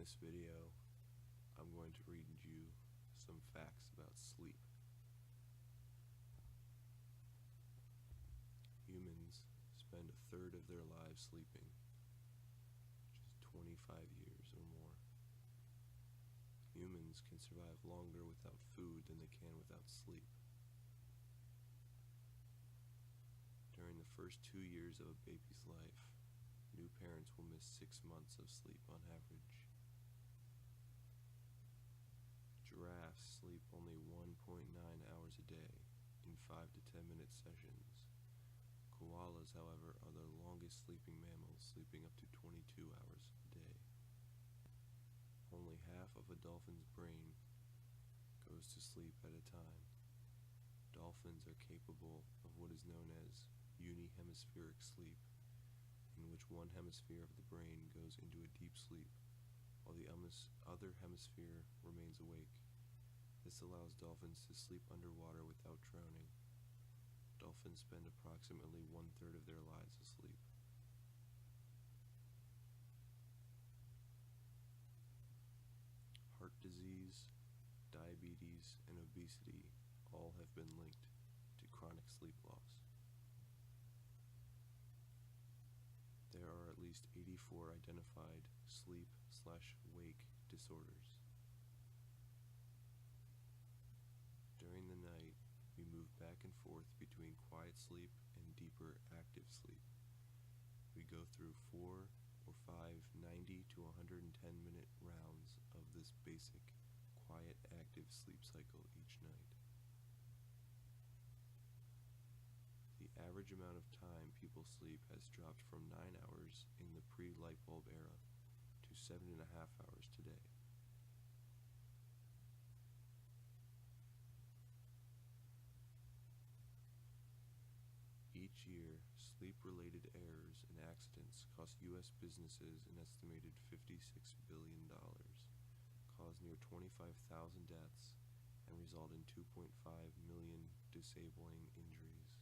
this video, I'm going to read you some facts about sleep. Humans spend a third of their lives sleeping, which is 25 years or more. Humans can survive longer without food than they can without sleep. During the first 2 years of a baby's life, new parents will miss 6 months of sleep on average. Giraffes sleep only 1.9 hours a day in 5 to 10 minute sessions. Koalas, however, are the longest sleeping mammals, sleeping up to 22 hours a day. Only half of a dolphin's brain goes to sleep at a time. Dolphins are capable of what is known as unihemispheric sleep, in which one hemisphere of the brain goes into a deep sleep, while the other hemisphere remains awake. This allows dolphins to sleep underwater without drowning. Dolphins spend approximately 1/3 of their lives asleep. Heart disease, diabetes, and obesity all have been linked to chronic sleep loss. There are at least 84 identified sleep/wake disorders. During the night, we move back and forth between quiet sleep and deeper active sleep. We go through 4 or 5 90 to 110 minute rounds of this basic quiet active sleep cycle each night. The average amount of time people sleep has dropped from 9 hours in the pre-light bulb era to 7.5 hours today. Each year, sleep-related errors and accidents cost U.S. businesses an estimated $56 billion, cause near 25,000 deaths, and result in 2.5 million disabling injuries.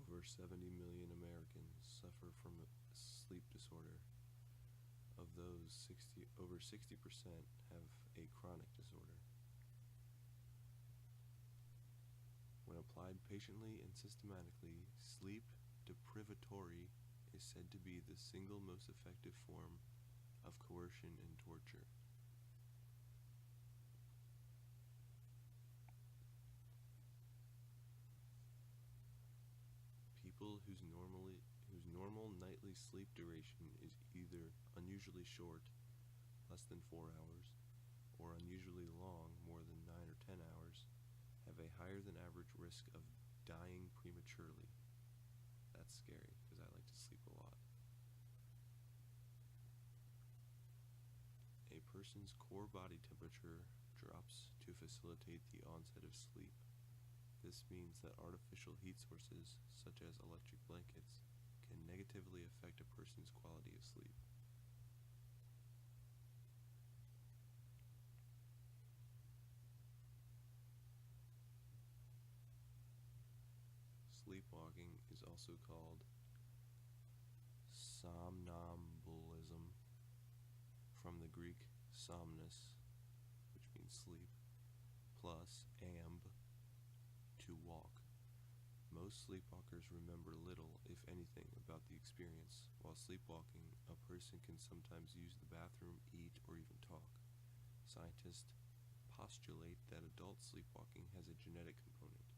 Over 70 million Americans suffer from a sleep disorder. Of those, over 60% have a chronic disorder. When applied patiently and systematically, sleep deprivatory is said to be the single most effective form of coercion and torture. People whose normal nightly sleep duration is either unusually short, less than 4 hours, or unusually long, more than 9 or 10 hours, have a higher than average risk of dying prematurely. That's scary, because I like to sleep a lot. A person's core body temperature drops to facilitate the onset of sleep. This means that artificial heat sources, such as electric blankets, can negatively affect a person's quality of sleep. Sleepwalking is also called somnambulism, from the Greek somnus, which means sleep, plus amb, to walk. Most sleepwalkers remember little, if anything, about the experience. While sleepwalking, a person can sometimes use the bathroom, eat, or even talk. Scientists postulate that adult sleepwalking has a genetic component.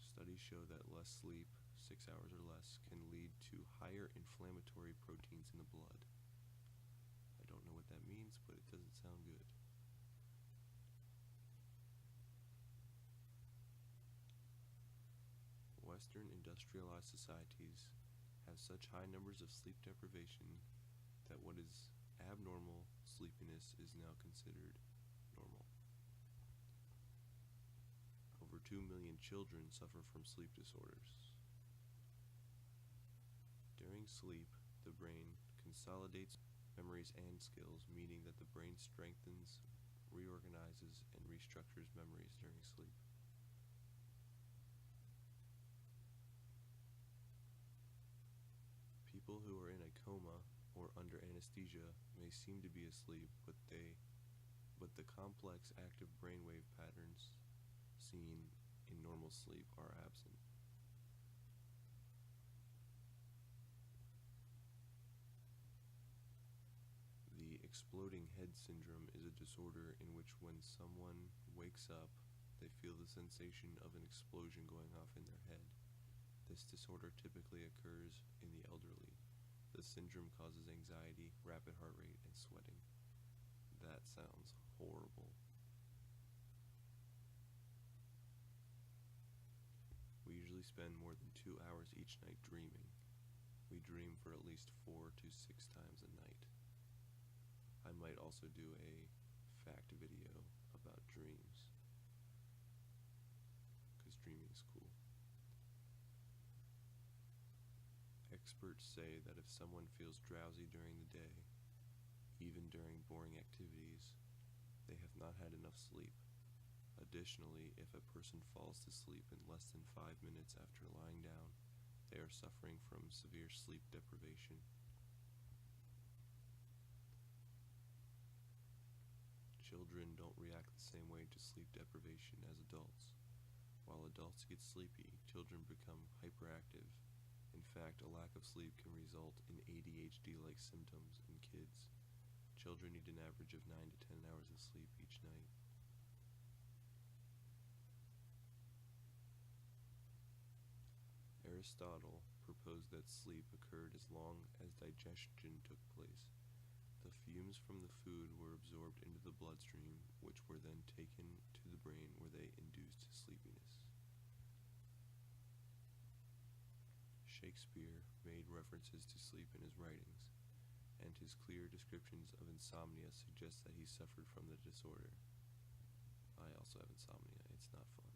Studies show that less sleep, 6 hours or less, can lead to higher inflammatory proteins in the blood. I don't know what that means, but it doesn't sound good. Western industrialized societies have such high numbers of sleep deprivation that what is abnormal sleepiness is now considered normal. Over 2 million children suffer from sleep disorders. During sleep, the brain consolidates memories and skills, meaning that the brain strengthens, reorganizes, and restructures memories during sleep. People who are in a coma or under anesthesia may seem to be asleep, but the complex active brainwave patterns seen in normal sleep are absent. The exploding head syndrome is a disorder in which when someone wakes up, they feel the sensation of an explosion going off in their head. This disorder typically occurs in the elderly. The syndrome causes anxiety, rapid heart rate, and sweating. That sounds horrible. We usually spend more than 2 hours each night dreaming. We dream for at least 4 to 6 times a night. I might also do a fact video about dreams, because dreaming is cool. Experts say that if someone feels drowsy during the day, even during boring activities, they have not had enough sleep. Additionally, if a person falls to sleep in less than 5 minutes after lying down, they are suffering from severe sleep deprivation. Children don't react the same way to sleep deprivation as adults. While adults get sleepy, children become hyperactive. In fact, a lack of sleep can result in ADHD-like symptoms in kids. Children need an average of 9 to 10 hours of sleep each night. Aristotle proposed that sleep occurred as long as digestion took place. The fumes from the food were absorbed into the bloodstream, which were then taken to the brain where they induced sleepiness. Shakespeare made references to sleep in his writings, and his clear descriptions of insomnia suggest that he suffered from the disorder. I also have insomnia. It's not fun.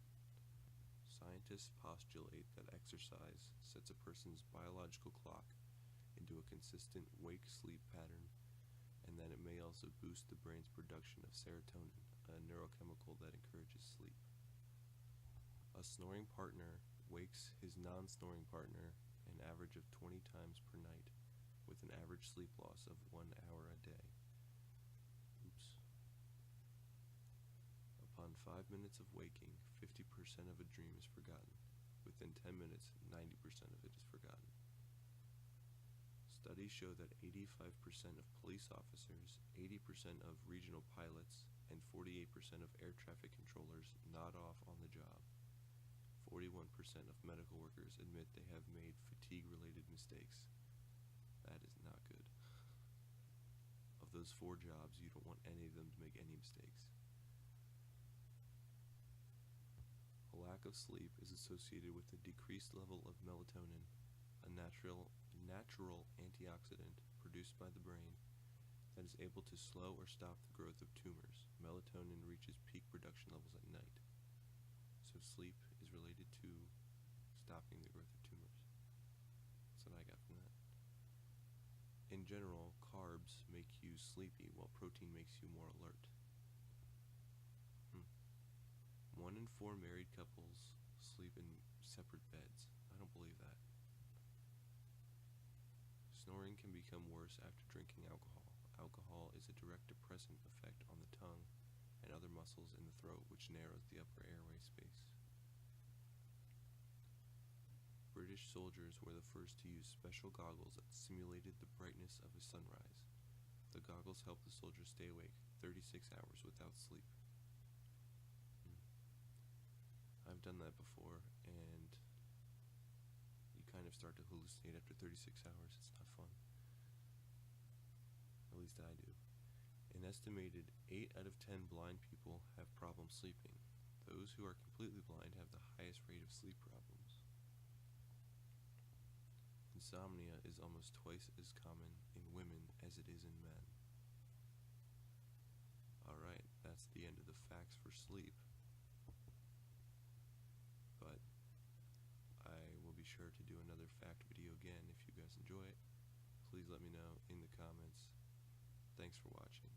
Scientists postulate that exercise sets a person's biological clock into a consistent wake-sleep pattern, and that it may also boost the brain's production of serotonin, a neurochemical that encourages sleep. A snoring partner wakes his non-snoring partner an average of 20 times per night, with an average sleep loss of 1 hour a day. Oops. Upon 5 minutes of waking, 50% of a dream is forgotten. Within 10 minutes, 90% of it is forgotten. Studies show that 85% of police officers, 80% of regional pilots, and 48% of air traffic controllers nod off on the job. 41% of medical workers admit they have made fatigue-related mistakes. That is not good. Of those 4 jobs, you don't want any of them to make any mistakes. A lack of sleep is associated with a decreased level of melatonin, a natural antioxidant produced by the brain that is able to slow or stop the growth of tumors. Melatonin reaches peak production levels at night. So sleep is related to stopping the growth of tumors. That's what I got from that. In general, carbs make you sleepy while protein makes you more alert. 1 in 4 married couples sleep in separate beds. I don't believe that. Snoring can become worse after drinking alcohol. Alcohol is a direct depressant effect on the tongue and other muscles in the throat, which narrows the upper airway space. British soldiers were the first to use special goggles that simulated the brightness of a sunrise. The goggles helped the soldiers stay awake 36 hours without sleep. I've done that before, and you kind of start to hallucinate after 36 hours. It's not fun. At least I do. An estimated 8 out of 10 blind people have problems sleeping. Those who are completely blind have the highest rate of sleep problems. Insomnia is almost twice as common in women as it is in men. Alright, that's the end of the facts for sleep. But I will be sure to do another fact video again if you guys enjoy it. Please let me know in the comments. Thanks for watching.